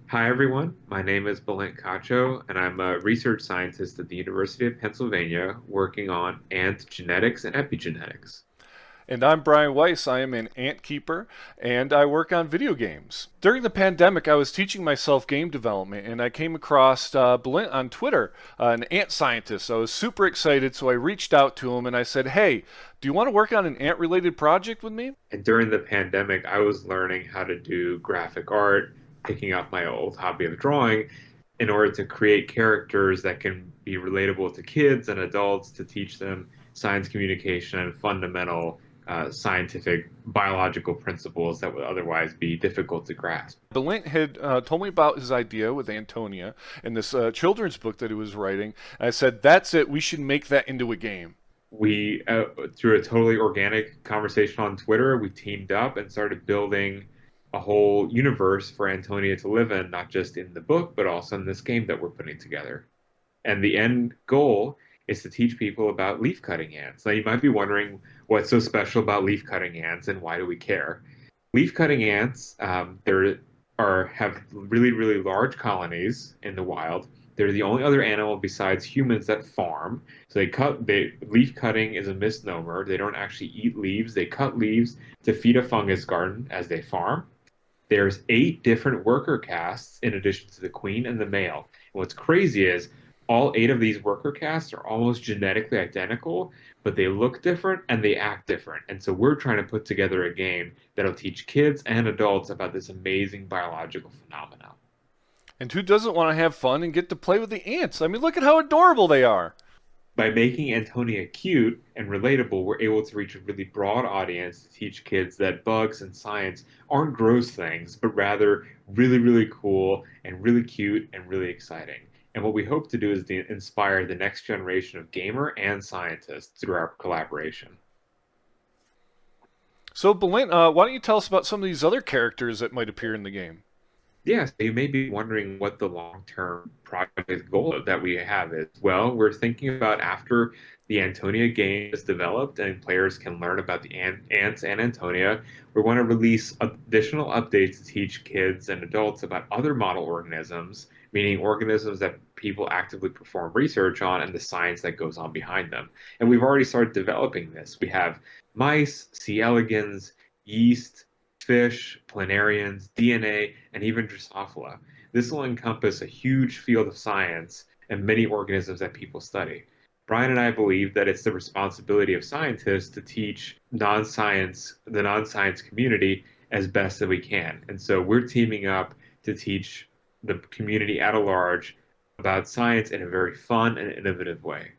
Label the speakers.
Speaker 1: Hi, everyone. My name is Balint, and I'm a research scientist at the University of Pennsylvania working on ant genetics and epigenetics.
Speaker 2: And I'm Brian Weiss. I am an ant keeper and I work on video games. During the pandemic, I was teaching myself game development and I came across Balint on Twitter, an ant scientist. I was super excited, so I reached out to him and I said, "Hey, do you want to work on an ant related project with me?"
Speaker 1: And during the pandemic, I was learning how to do graphic art, picking up my old hobby of drawing in order to create characters that can be relatable to kids and adults to teach them science communication and fundamental scientific biological principles that would otherwise be difficult to grasp.
Speaker 2: Balint had told me about his idea with Antonia and this children's book that he was writing. And I said, "That's it. We should make that into a game."
Speaker 1: Through a totally organic conversation on Twitter, we teamed up and started building a whole universe for Antonia to live in, not just in the book, but also in this game that we're putting together. And the end goal is to teach people about leaf cutting ants. Now, you might be wondering what's so special about leaf cutting ants and why do we care? Leaf cutting ants, have really, really large colonies in the wild. They're the only other animal besides humans that farm. So leaf cutting is a misnomer. They don't actually eat leaves. They cut leaves to feed a fungus garden as they farm. There's eight different worker castes in addition to the queen and the male. And what's crazy is all eight of these worker castes are almost genetically identical, but they look different and they act different. And so we're trying to put together a game that'll teach kids and adults about this amazing biological phenomenon.
Speaker 2: And who doesn't want to have fun and get to play with the ants? I mean, look at how adorable they are.
Speaker 1: By making Antonia cute and relatable, we're able to reach a really broad audience to teach kids that bugs and science aren't gross things, but rather really, really cool and really cute and really exciting. And what we hope to do is to inspire the next generation of gamer and scientists through our collaboration.
Speaker 2: So, Balint, why don't you tell us about some of these other characters that might appear in the game?
Speaker 1: Yeah, so you may be wondering what the long-term project goal that we have is. Well, we're thinking about after the Antonia game is developed and players can learn about the ants and Antonia, we want to release additional updates to teach kids and adults about other model organisms, meaning organisms that people actively perform research on and the science that goes on behind them. And we've already started developing this. We have mice, C. elegans, yeast, fish, planarians, DNA, and even Drosophila. This will encompass a huge field of science and many organisms that people study. Brian and I believe that it's the responsibility of scientists to teach the non-science community as best that we can. And so we're teaming up to teach the community at a large about science in a very fun and innovative way.